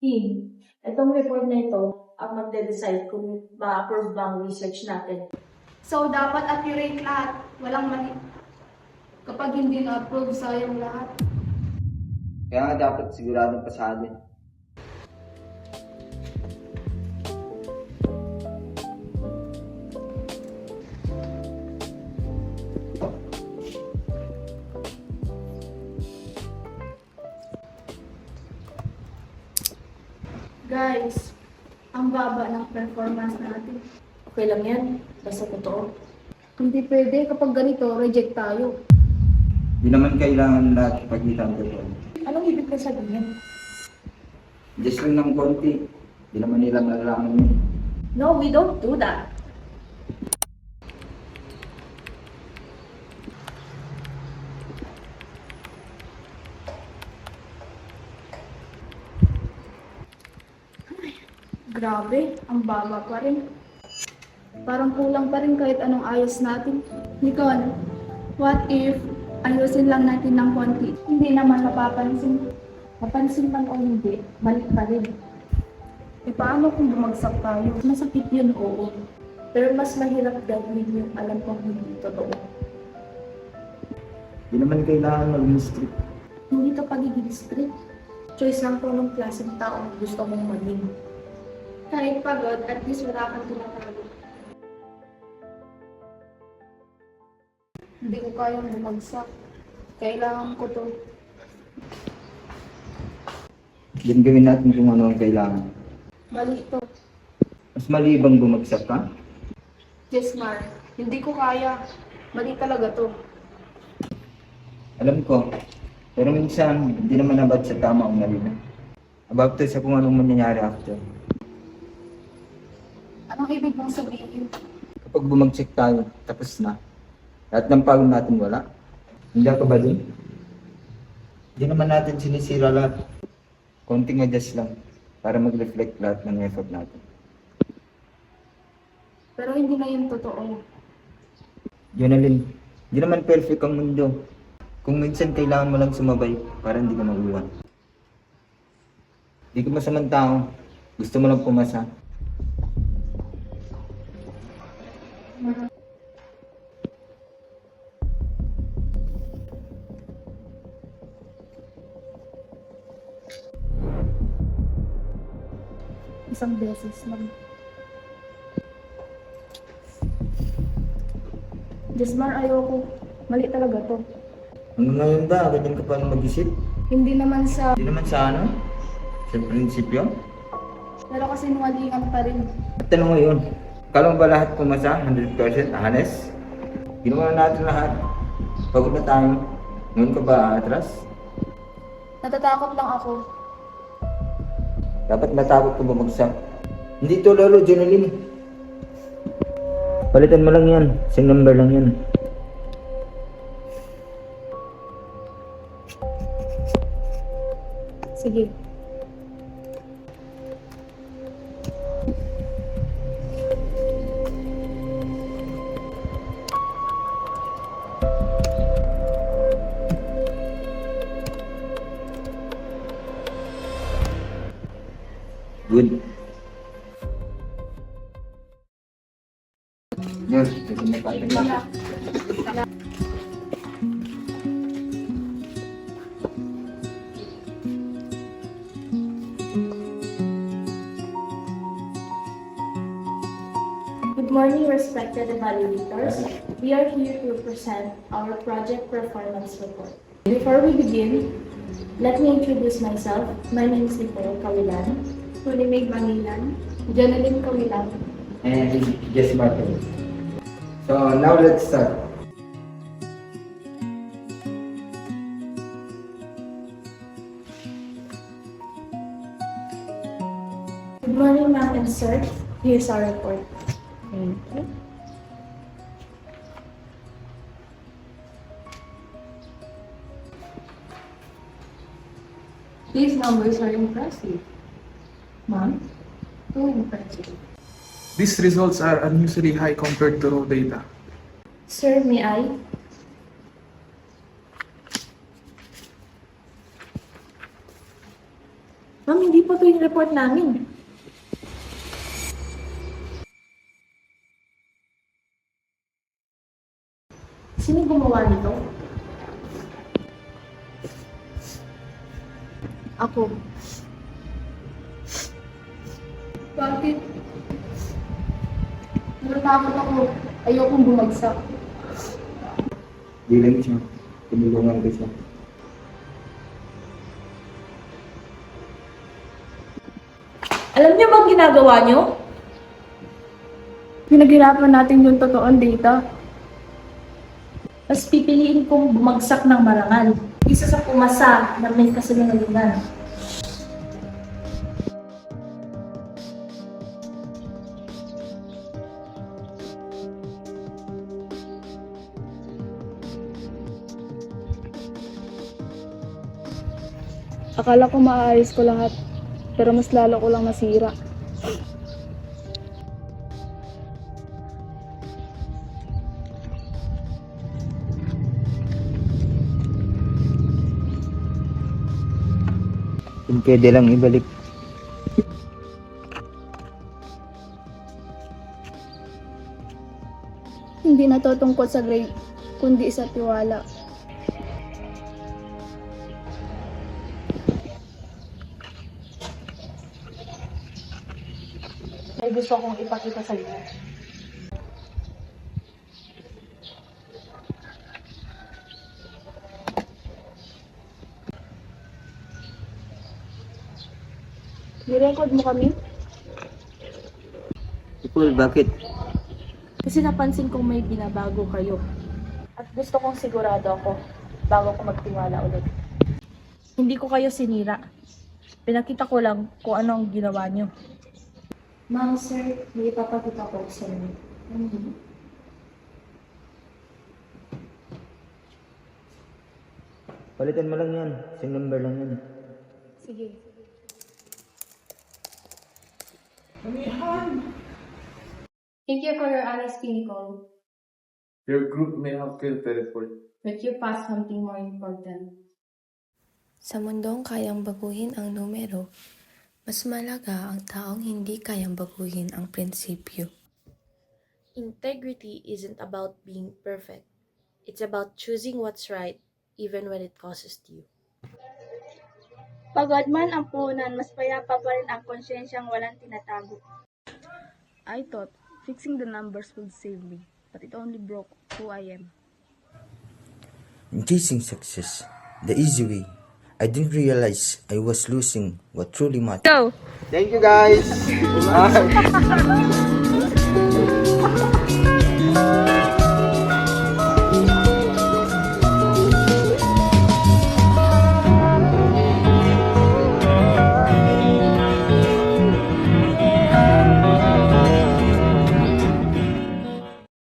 Team, itong report na ito ang magde-decide kung ma-approve ba ang research natin. So, dapat accurate lahat. Walang mali. Kapag hindi na-approve, sayang lahat. Kaya nga dapat siguradong pasado. Guys, ang baba ng performance natin. Okay lang yan, basta totoo. Hindi pwede kapag ganito, reject tayo. Di naman kailangan lahat ipagkita ang totoo. Anong ibig ko sabihin? Just lang ng konti. Di naman nila malalaman yun. No, we don't do that. Grabe, ang baba pa rin. Parang kulang pa rin kahit anong ayos natin. Nicole, what if ayusin lang natin ng konti? Hindi naman mapapansin. Mapansin man o hindi, balik pa rin. E paano kung bumagsak tayo? Masakit yun, oo. Pero mas mahirap gawin yung alam kong hindi totoo. Di naman kailangan maging strict. Hindi to pagiging strict. Choice lang po ng klaseng tao gusto mong maging. Kahit pagod, at least wala kang tinatago. Hindi ko kayang bumagsak. Kailangan ko to. Din gawin natin kung ano ang kailangan. Mali to. Mas mali bang bumagsak ka? Yes, Mar. Hindi ko kaya. Mali talaga to. Alam ko. Pero minsan, hindi naman abad sa tama o mali na. About to sa kung anong mangyayari after. Anong ibig mong sabihin? Kapag bumagsak tayo, tapos na. Lahat ng pagod natin wala. Hindi ka ba din? Hindi naman natin sinisira lahat. Konting adjust lang para mag-reflect lahat ng effort natin. Pero hindi na yun totoo. Yun alin, hindi naman perfect ang mundo. Kung minsan kailangan mo lang sumabay para hindi ka mag-uwan. Hindi ka masamang tao. Gusto mo lang pumasa. Isang beses lang. Jesmar, ayoko. Mali talaga to. Hanggang ngayon ba, ganyan ka pa mag-isip? Hindi naman sa... Hindi naman sa ano? Sa prinsipyo? Pero kasi nuwalingan pa rin. At tanong mo yun, kala mo ba lahat pumasa? 100% honest? Ginawa na natin lahat. Pagod na tayo. Ngayon ka ba atras? Natatakot lang ako. Dapat natakot ka bumagsak. Hindi to lolo, Jonalyn. Palitan mo lang yan. Same number lang yan. Sige. Good. Yes, ito na tayo. Good morning, respected evaluators. We are here to present our project performance report. Before we begin, let me introduce myself. My name is Nicole Kawilan. Tulimig Mangilan. Janalyn Kawilan. And yes, Martin. So now let's start. Good morning, ma'am and sir. Here's our report. Thank you. These numbers are impressive. Ma'am, too impressive. These results are unusually high compared to raw data. Sir, may I? Ma'am, hindi po po yung report namin. Sino gumawa nito? Ako. Bakit? Natatakot ako. Ayokong bumagsak. Di lang siya. Tinulungan ko siya. Alam niyo bang ginagawa niyo? Pinaghirapan natin yung totoong data. Mas pipiliin kong bumagsak ng marangal. Isa sa pumasa na may kasinungalingan. Akala ko maayos ko lahat, pero mas lalo ko lang nasira. Kung pwede lang ibalik. Hindi na to tungkol sa grade, kundi sa tiwala. May gusto kong ipakita sa iyo. Nirecord mo kami? Cool, bakit? Kasi napansin kong may binabago kayo. At gusto kong sigurado ako bago ko magtiwala ulit. Hindi ko kayo sinira. Pinakita ko lang kung ano ang ginawa niyo. Ma'am, sir, may ipapakita ko sa inyo. Palitan mo lang yan. Same number lang yan. Sige. Thank you for your honesty, Nicole. Your group may have failed the report. But you passed something more important. Sa mundong kayang baguhin ang numero, mas malaga ang taong hindi kayang baguhin ang prinsipyo. Integrity isn't about being perfect. It's about choosing what's right even when it costs you. Pagod man ang punan, mas payapa pa rin ang konsyensyang walang tinatago. I thought fixing the numbers would save me, but it only broke who I am. In chasing success the easy way, I didn't realize I was losing what truly mattered. Thank you guys!